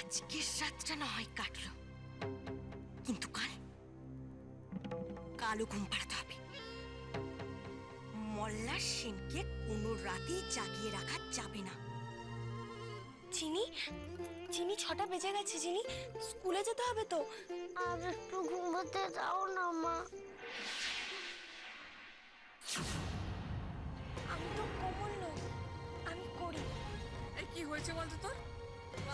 আজকের রাতটা না হয় কাটলো, কিন্তু কালও ঘুম পাড়াতে হবে। মল্লার সেনকে কোনো রাতেই জাগিয়ে রাখা যাবে না। চিনি, চিনি 6টা বেজে গেছে। চিনি, স্কুলে যেতে হবে তো। আর একটু ঘুমাতে দাও না মা। আমি তো কোমল নই, আমি করি। এই কি হয়েছে বলতো তোর?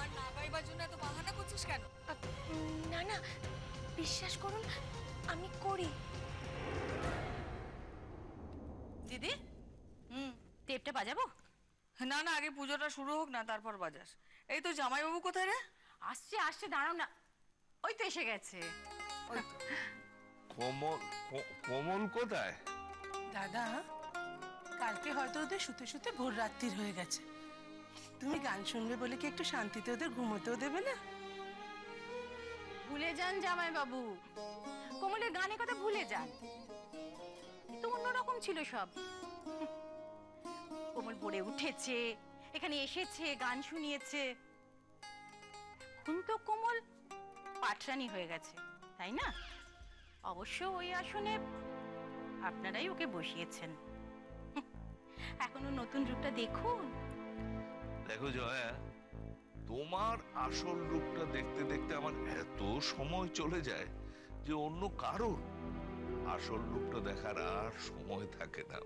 আর না পাইবার জন্য এত বাহানা করছিস কেন? না না, বিশ্বাস করুন, আমি করি। দিদি, টেপটা বাজাবো? না না, আগে পুজোটা শুরু হোক না, তারপর বাজাস। এই তো জামাইবাবু কোথায় রে? আসছে আসছে, দাঁড়াও না, ওই তো এসে গেছে। ওই তো। কমল কমল কোথায়? দাদা, কালকে হয়তো ওদের শুতে শুতে ভোর রাত্রির হয়ে গেছে। তুমি গান শুনবে বলে কি একটু শান্তিতে ওদের ঘুমোতেও দেবে না? ভুলে যান জামাই বাবু, কোমলের গানের কথা ভুলে যান। তো অন্যরকম ছিল সব। কোমল পড়ে উঠেছে, এখানে এসেছে, গান শুনিয়েছে। এখন তো কোমল পাটরানি হয়ে গেছে, তাই না? অবশ্য ওই আসনে আপনারাই ওকে বসিয়েছেন। এখনো নতুন রূপটা দেখুন। দেখো জয়া, তোমার আসল রূপটা দেখতে দেখতে আমার এত সময় চলে যায় যে অন্য কারোর আসল রূপটা দেখার আর সময় থাকে না।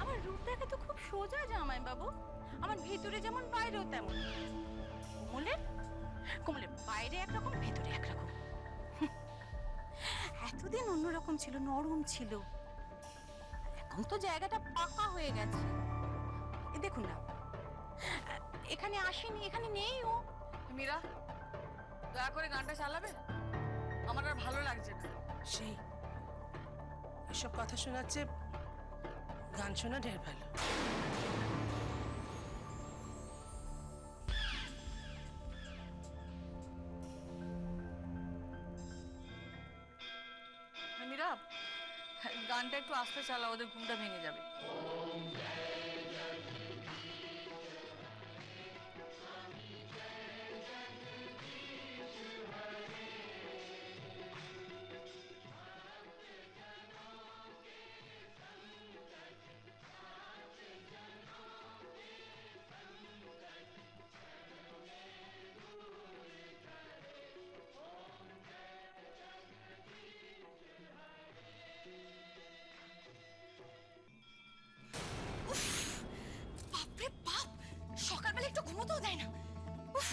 আমার রূপ দেখে তো খুব সোজা জামাই বাবু, আমার ভিতরে যেমন বাইরেও তেমন। কোমলের কোমলের বাইরে একরকম, ভেতরে একরকম। এতদিন অন্যরকম ছিল, নরম ছিল। এখন তো জায়গাটা পাকা হয়ে গেছে। এ দেখুন না, এখানে আসেনি, এখানে নেই ও। মীরা, দয়া করে গানটা চালাবে? আমার আর ভালো লাগছে না। সেই এসব কথা শোনাচ্ছে, গান শোনা ঢের ভালো। মীরা, গানটা একটু আস্তে চালাও, ওদের ঘুমটা ভেঙে যাবে। বাপরে বাপ, সকালবেলা একটু ঘুমোতেও দেয় না। উফ,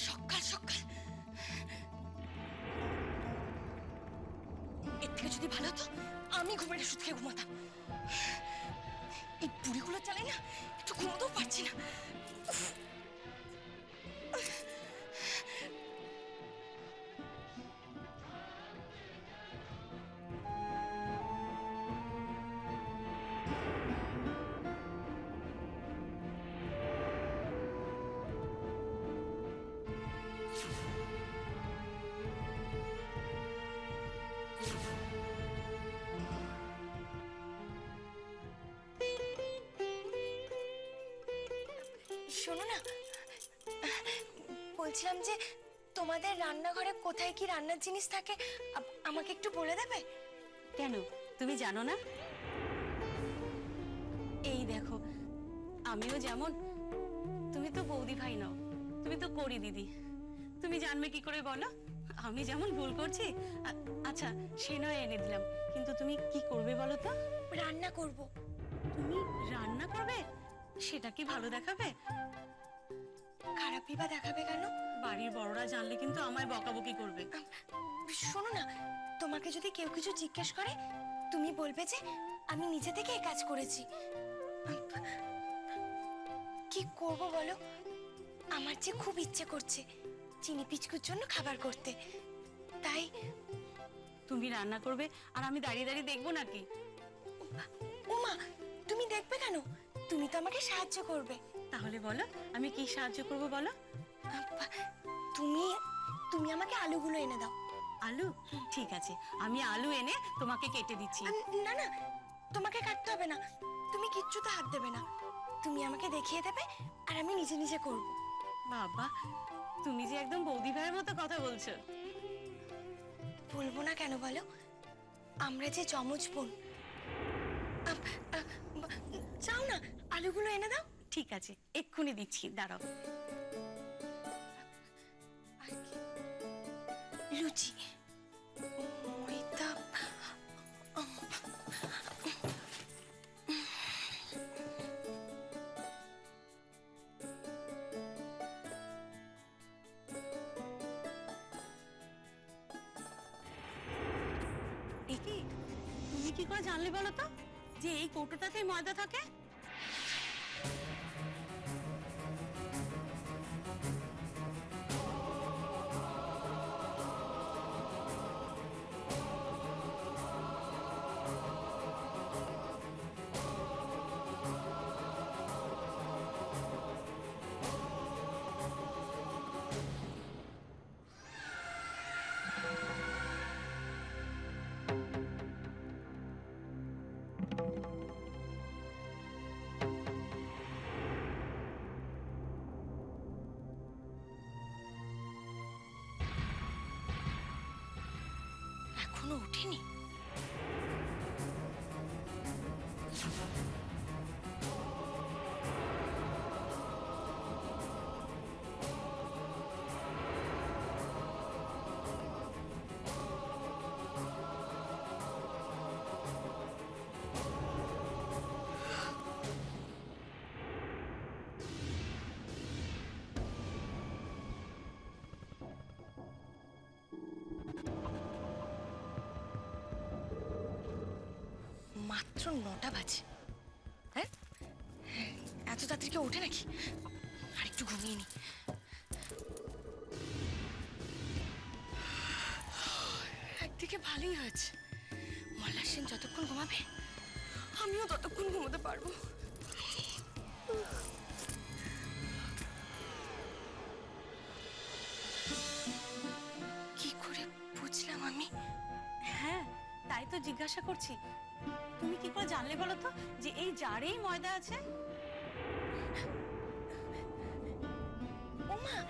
সকাল সকাল। এর থেকে যদি ভালো হতো আমি ঘুমের ওষুধ খেয়ে ঘুমাতাম। এই বুড়িগুলো চালাই না, একটু ঘুমোতেও পারছি না। উফ। শোনো না, বলছিলাম যে তোমাদের রান্নাঘরে কোথায় কি রান্নার জিনিস থাকে আমাকে একটু বলে দেবে? কেন, তুমি জানো না? এই দেখো, আমিও যেমন, তুমি তো বৌদি ভাই নও, তুমি তো করি দিদি। তুমি জানবে কি করে বলো? আমি যেমন ভুল করছি। আচ্ছা, সে নয় এনে দিলাম, কিন্তু তুমি কি করবে বলো তো? রান্না করব। তুমি রান্না করবে? সেটা কি ভালো দেখাবে? খারাপই বা দেখাবে কেন? বাড়ির বড়রা জানলে কিন্তু আমায় বকাবকি করবে। শোনো না, তোমাকে যদি কেউ কিছু জিজ্ঞেস করে তুমি বলবে যে আমি নিজে থেকে এই কাজ করেছি। কি করব বলো, আমার যে খুব ইচ্ছে করছে চিনি পিচকুর জন্য খাবার করতে, তাই। তুমি রান্না করবে আর আমি দাঁড়িয়ে দাঁড়িয়ে দেখবো নাকি? ওমা, তুমি দেখবে কেন? তুমি তো আমাকে সাহায্য করবে। তাহলে বলো, আমি কি সাহায্য করব বলো? তুমি তুমি আমাকে আলুগুলো এনে দাও। আলু? ঠিক আছে, আমি আলু এনে তোমাকে কেটে দিচ্ছি। না না, তোমাকে কাটতে হবে না, তুমি কিচ্ছুতে হাত দেবে না, তুমি আমাকে দেখিয়ে দেবে আর আমি নিজে নিজে করব। বাবা, তুমি যে একদম বৌদি ভাইয়ের মতো কথা বলছো। বলবো না কেন বলো, আমরা যে যমজ বোন। আপ- আ- বা- যাও না, আলুগুলো এনে দাও। ঠিক আছে, এক্ষুনি দিচ্ছি, দাঁড়াও। আর কি? লুচি, ময়দা। একি, তুমি কি করে জানলে বলো তো যে এই কৌটোটাতেই ময়দা থাকে? এখনো ওঠেনি? মাত্র 9টা বাজে। হ্যাঁ, এত তাড়াতাড়ি কেউ ওঠে নাকি? আর একটু ঘুমিয়ে নি। একদিকে ভালোই হয়েছে, মল্লার সেন যতক্ষণ ঘুমাবে আমিও ততক্ষণ ঘুমোতে পারবো। কি করে বুঝলাম আমি? হ্যাঁ, তাই তো জিজ্ঞাসা করছি। তুমি কি করে জানলে বলো তো যে এই জারেই ময়দা আছে? ওমা,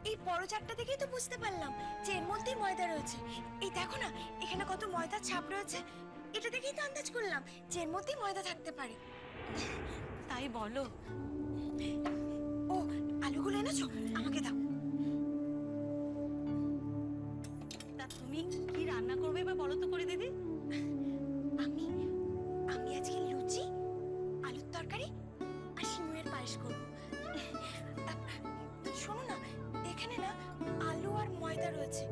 এই বড় চারটা দেখেই তো বুঝতে পারলাম যে এর মধ্যেই ময়দা রয়েছে। এই দেখো না, এখানে কত ময়দার ছাপ রয়েছে। এটা দেখেই তো আন্দাজ করলাম যে এর মধ্যেই ময়দা থাকতে পারে। তাই বলো। ও, আলুগুলো এনেছো? আমাকে দাও। তা তুমি কি রান্না করবে বা বলো তো করে দিদি। আমি আমি আজকে লুচি, আলুর তরকারি আর সিমুয়ের পায়েস করব। শোনো না, এখানে না আলু আর ময়দা রয়েছে।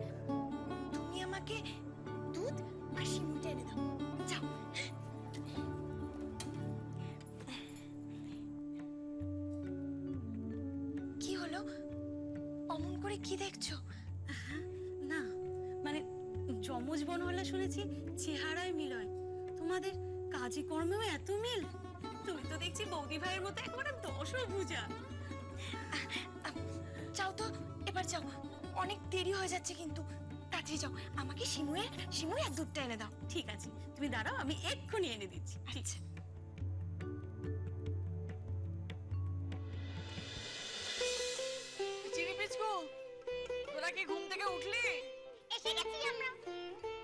তুমি আমাকে দুধ আর সিমুইটা এনে দাও। যাও। কি হলো? অমন করে কি দেখছো? না, মানে যমজ বোন হলে শুনেছি চেহারায় মিল হয়, তোমাদের কাজে কর্মেও এত মিল। তুমি তো দেখছি বৌদি ভাইয়ের মতো একেবারে দশভুজা। যাও তো, এবার যাও, অনেক দেরি হয়ে যাচ্ছে কিন্তু। তাড়াতাড়ি যাও, আমাকে সিমুই আর দুধটা এনে দাও। ঠিক আছে, তুমি দাঁড়াও, আমি এক্ষুনি এনে দিচ্ছি। ঠিক আছে। চিনি পিচকু, তোরা কি ঘুম থেকে উঠলি? এসে গেছি আমরা।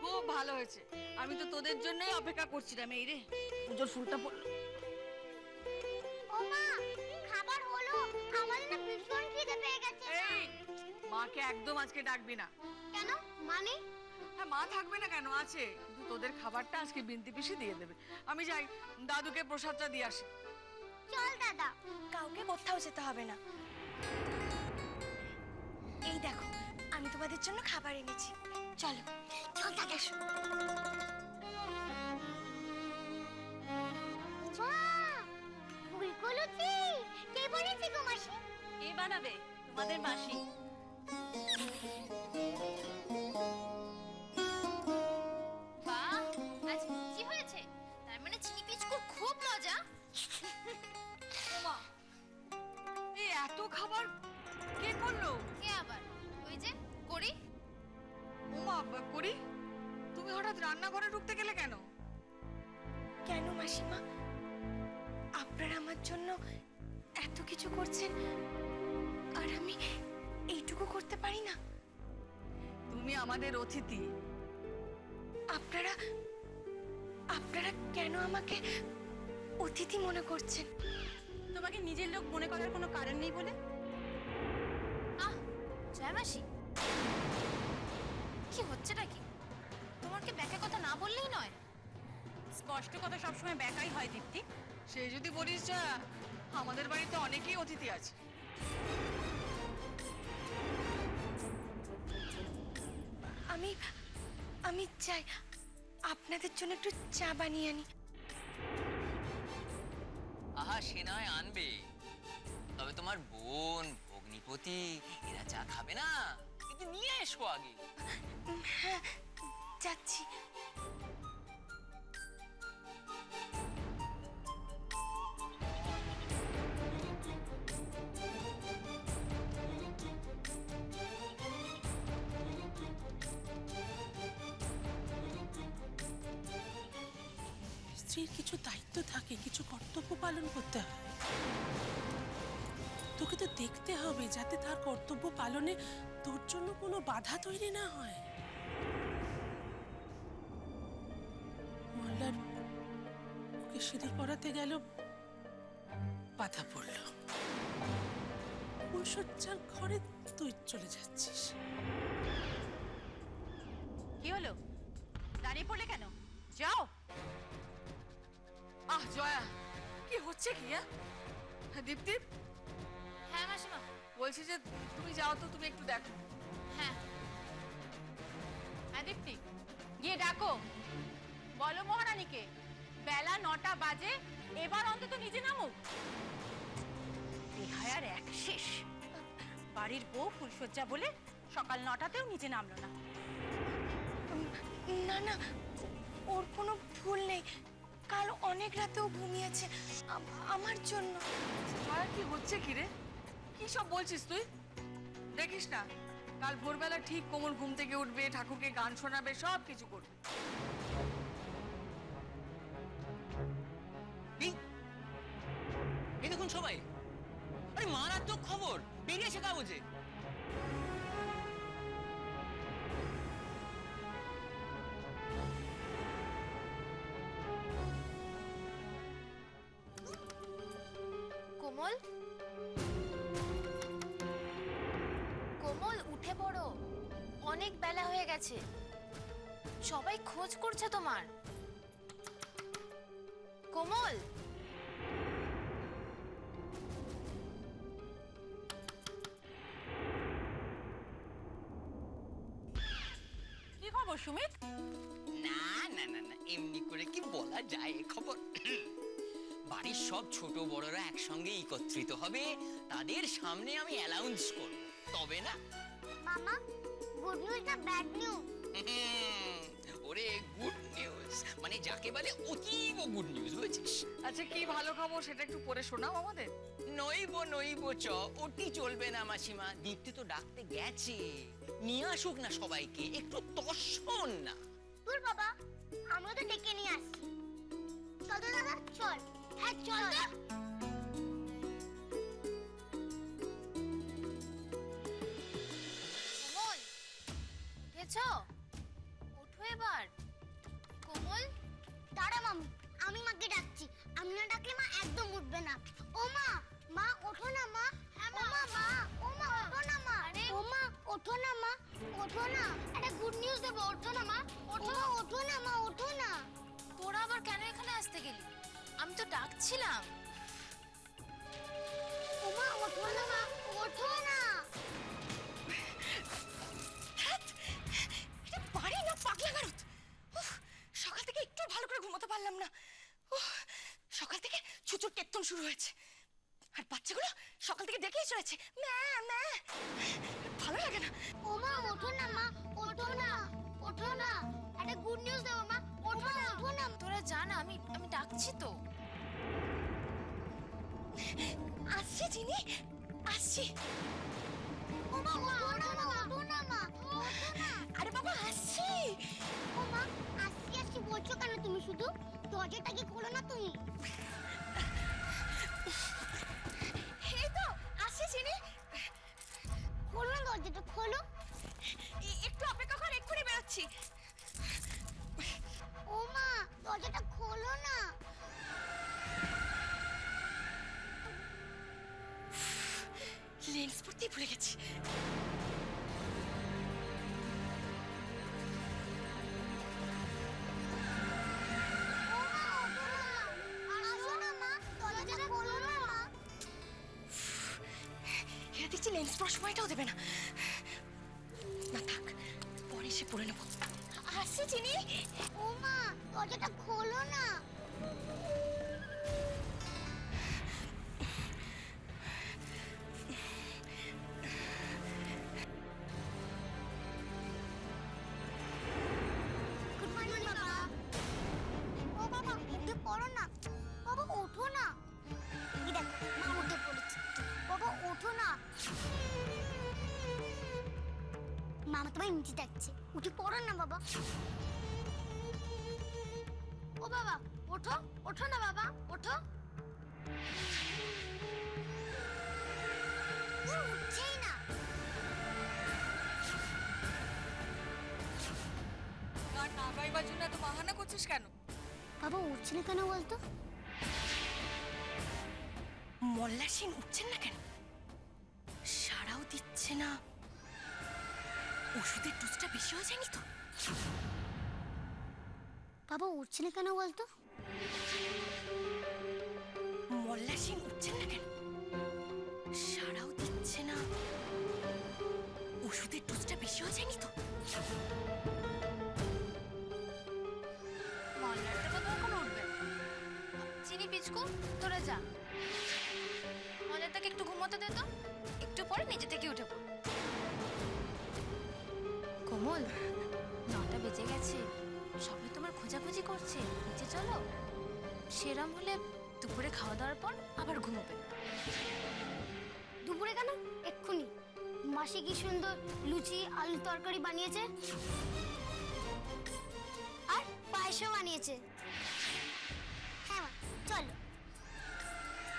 খুব ভালো হয়েছে, আমি তো তোদের জন্যই অপেক্ষা করছিলাম। এই রে, পুজোর ফুলটা পড়লো। ও মা, খাবার হলো। আমাদের না ভীষণ খিদে পেয়ে গেছে। এই, মাকে একদম আজকে ডাকবি না। কেন? মানে? হ্যাঁ, মা থাকবে না কেন, আছে। কিন্তু তোদের খাবারটা আজকে বিনতি পিসি দিয়ে দেবে। আমি যাই, দাদুকে প্রসাদটা দিয়ে আসি। চল দাদা। কাউকে কোথাও যেতে হবে না। এই দেখো, আমি তোমাদের জন্য খাবার এনেছি। চলো, চল দাদা। এসো। মা, ফুলকো লুচি। কে বানিয়েছে গো মাসি? কে বানাবে? তোমাদের মাসি। বাহ, আজ লুচি হয়েছে। তার মানে চিনি পিচকুর খুব মজা। ওমা, এই এত খাবার কে করলো? কে আবার? ওই যে করি। ওমা, করি, তুমি হঠাৎ রান্নাঘরে ঢুকতে গেলে কেন? কেন মাসিমা, আপনারা আমার জন্য এত কিছু করছেন আর আমি এইটুকু করতে পারি না? তুমি আমাদের অতিথি। আপনারা আপনারা কেন আমাকে অতিথি মনে করছেন? তোমাকে নিজের লোক মনে করার কোনো কারণ নেই বলে। জয় মাসি, কি হচ্ছেটা কি? তোমার কি ব্যাকে কথা না বললেই নয়? স্পষ্ট কথা সবসময় ব্যাকাই হয় দীপ্তি। সেই যদি বলিস যা, আমাদের বাড়িতে অনেকেই অতিথি আছে। আমি আমি চাই আপনাদের জন্য একটু চা বানিয়ে আনি। আহা, সে নয় আনবে, তবে তোমার বোন ভগ্নিপতি এরা চা খাবে না? কিন্তু নিয়ে এসো আগে। হ্যাঁ, যাচ্ছি। স্ত্রীর কিছু দায়িত্ব থাকে, কিছু কর্তব্য পালন করতে হয়। তোকে তো দেখতে হবে যাতে তার কর্তব্য পালনে তোর জন্য কোনো বাধা তৈরি না হয়। মল্লার ওকে সিঁদুর পরাতে গেল, বাধা পড়ল। ফুলশয্যার ঘরে তুই চলে যাচ্ছিস। কি হলো, দাঁড়িয়ে পড়লে কেন? যাও। আহ জয়া, কি হচ্ছে কি? দীপ্তি, হ্যাঁ মাসিমা। বলছি যে তুমি যাও তো, তুমি একটু দেখো। হ্যাঁ। হ্যাঁ দীপ্তি, গিয়ে ডাকো, বলো মহারানীকে বেলা 9টা বাজে, এবার অন্তত নিচে নামুক। বেহায়ার এক শেষ। বাড়ির বউ ফুলশয্যা বলে সকাল 9টাতেও নিচে নামলো না। না না, ওর কোনো ভুল নেই। কাল অনেক রাতেও ঘুমিয়েছে আমার জন্য। জয়া, কি হচ্ছে কি রে? কি সব বলছিস তুই? দেখিস না, কাল ভোরবেলা ঠিক কোমল ঘুম থেকে উঠবে, ঠাকুরকে গান শোনাবে, সব কিছু করবে। এই দেখুন সবাই, আরে মারাত্মক খবর বেরিয়েছে কাগজে। কোমল, কোমল উঠে পড়ো, অনেক বেলা হয়ে গেছে, সবাই খোঁজ করছে তোমার। কোমল, কি খবর সুমিত? না না না না, এমনি করে কি বলা যায় এ খবর? বাড়ির সব ছোট বড়রা একসঙ্গে একত্রিত হবে, তাদের সামনে আমি অ্যানাউন্স করব, তবে না? মামা, গুড নিউজ না ব্যাড নিউজ? ওরে গুড নিউজ, মানে যাকে বলে অতীব গুড নিউজ, বুঝেছিস? আচ্ছা, কি ভালো খবর সেটা একটু পড়ে শোনাও আমাদের। নইব নইব চ, ওটি চলবে না মাসিমা। দীপ্তি তো ডাকতে গেছে, নিয়ে আসুক না সবাইকে, একটু তর্ষণ না। তোর বাবা, আমরা তো ডেকে নিয়ে আসছি। চল তো দাদা, চল। হ্যাঁ চল তো। কোমল, উঠেছো? ওঠো এবার। কোমল, দাঁড়া মামি, আমি মাকে ডাকছি। আমি না ডাকলে মা একদম উঠবে না। ও মা, মা ওঠো না মা। ও মা, মা, ও মা ওঠো না মা। ও মা ওঠো না মা, ওঠো না। একটা গুড নিউজ দেবো, ওঠো না মা। ওঠো, ওঠো না মা, ওঠো না। তোরা আবার কেন এখানে আসতে গেলি? আমি তো ডাকছিলাম। ও মা ওঠো না মা, ওঠো না। এটা পারি না, পাগলা গারদ। সকাল থেকে একটু ভালো করে ঘুমোতে পারলাম না। সকাল থেকে ছুচুর কেত্তন শুরু হয়েছে, আর বাচ্চাগুলো সকাল থেকে ডেকেই চলেছে ম্যা ম্যা। ভালো লাগে না। ও মা ওঠো না মা, ওঠো না, ওঠো না। একটা গুড নিউজ দেবো মা, ওঠো না, ওঠো না। তোরা জানা, আমি ডাকছি তো। আসছি চিনি, আসছি। ও মা ওঠো না মা, ওঠো না মা, ওঠো না। আরে বাবা, আসছি। ও মা, আসছি আসছি বলছো কেন তুমি? শুধু দরজাটা কি খোলো না তুমি? এই তো আসছি চিনি। খোলো না দরজাটা, খোলো। একটু অপেক্ষা কর, এক্ষুনি বেরোচ্ছি। ও মা, দরজাটা খোলো না। লেন্স পরতেই ভুলে গেছি। আসো না মা, দরজাটা খোলো না মা। এরা দেখছি লেন্স পরার সময়টাও দেবে না। না থাক, পরে এসে পরে নেবো। আসছি চিনি। ও মা, দরজাটা খোলো না। গুড মর্নিং বাবা। ও বাবা, উঠে পড়ো না। বাবা ওঠো না। এই দেখ, মা উঠে পড়েছে। বাবা ওঠো না। মামা তোমায় নিচে ডাকছে, উঠে পড়ো না বাবা। ও বাবা, ওঠো, ওঠো না বাবা, ওঠো। ও উঠছেই না। গান না গাইবার জন্য এত বাহানা করছিস কেন? বাবা উঠছে না কেন বলতো? মল্লা সেন উঠছেন না কেন? সাড়াও দিচ্ছে না। ওষুধের ডোজটা বেশি হয়ে যায়নি তো? বাবা উঠছে না কেন বলতো? মল্লা সেন উঠছেন না কেন? সাড়াও দিচ্ছে না। ওষুধের ডোজটা বেশি হয়ে যায়নি তো? মল্লারটা তো তখন উঠবে। চিনি পিচকু, তোরা যা। মল্লারটাকে একটু ঘুমোতে দে তো, একটু পরে নিজে থেকে উঠে পড়। কোমল, 9টা বেজে গেছে, সবাই তোমার খোঁজাখুঁজি করছে, নিচে চলো। সেরাম হলে দুপুরে খাওয়া দাওয়ার পর আবার ঘুমোবে। দুপুরে কেন? এক্ষুনি। মাসি কি সুন্দর লুচি আলু তরকারি বানিয়েছে, আর পায়েসও বানিয়েছে। হ্যাঁ মা, চলো।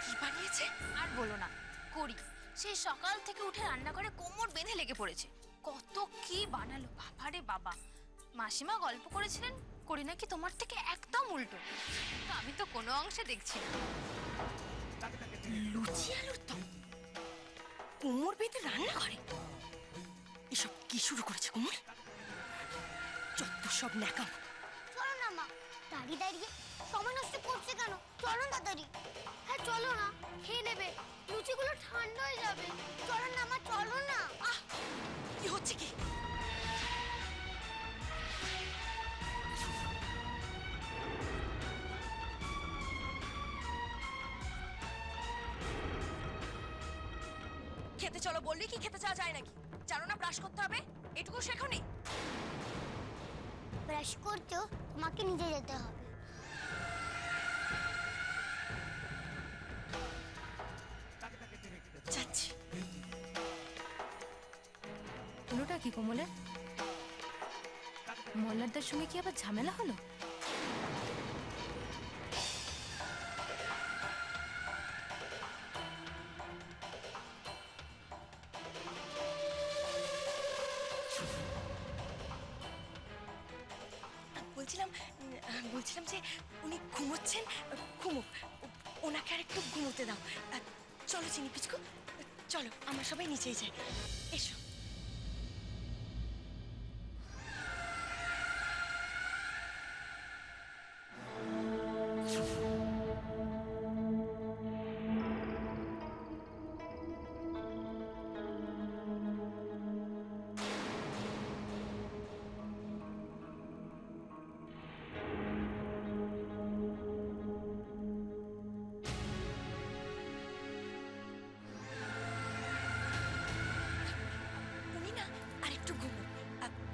কি বানিয়েছে? আর বলো না, করি সেই সকাল থেকে উঠে রান্না করে কোমর বেঁধে লেগে পড়েছে। কত কি বানালো, বাবারে বাবা। মাসিমা গল্প করেছিলেন করি নাকি তোমার থেকে একদম উল্টো। তো আমি তো কোনো অংশে দেখছি না। লুচি আলুর দম? কোমর বেঁধে রান্না করে? এসব কি শুরু করেছে কোমল? যত সব ন্যাকাম। চলো না মা, দাঁড়িয়ে দাঁড়িয়ে সময় নষ্ট করছে কেন? চলো তাড়াতাড়ি। হ্যাঁ চলো না, খেয়ে নেবে, লুচিগুলো ঠান্ডা হয়ে যাবে। চলো না মা, চলো না। আহ, কি হচ্ছে কি? খেতে চলো বললি কি খেতে চাওয়া যায় নাকি? জানো না ব্রাশ করতে হবে? এটুকু শেখোনি? ব্রাশ করতেও তোমাকে নিজে যেতে হবে। যাচ্ছি। হলোটা কি কোমলের? মল্লারদার সঙ্গে কি আবার ঝামেলা হলো? বলছিলাম যে উনি ঘুমোচ্ছেন, ঘুমুক। ওনাকে আর একটু ঘুমোতে দাও। চলো চিনি পিচকু, চলো আমরা সবাই নিচেই যাই। এসো।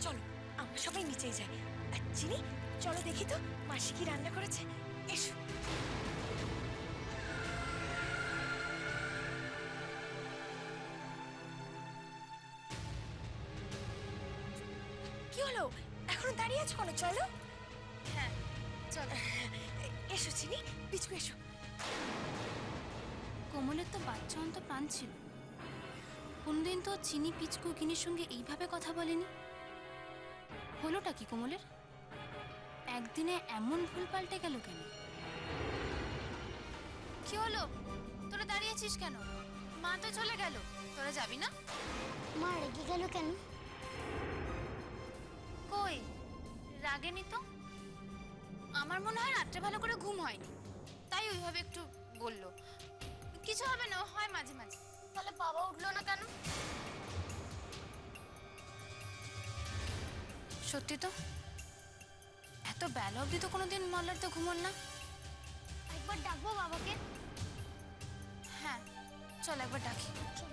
চলো আমরা সবাই নিচেই যাই। চিনি চলো দেখি তো মাসি কি রান্না করেছে। এসো। কি হলো, এখনো দাঁড়িয়ে আছো কেন? চলো। হ্যাঁ চলো। এসো চিনি, পিছু এসো। কোমলের তো বাচ্চা অন্ত প্রাণ ছিল, কোনদিন তো চিনি পিচকু কিনির সঙ্গে এইভাবে কথা বলেনি। হলোটা কি কোমলের? একদিনে এমন ভুল পাল্টে গেল কেন? কি হলো? তোরা দাঁড়িয়েছিস কেন? মা তো চলে গেল, তোরা যাবি না? মা রেগে গেল কেন? কই, রাগেনি তো। আমার মনে হয় রাত্রে ভালো করে ঘুম হয়নি, তাই ওইভাবে একটু বললো। কিছু হবে না, হয় মাঝে মাঝে। তাহলে বাবা উঠলো না কেন? সত্যি তো, এত বেলা অবধি তো কোনোদিন মল্লার তো ঘুমোন না। একবার ডাকবো বাবাকে। হ্যাঁ, চল একবার ডাকি। চল।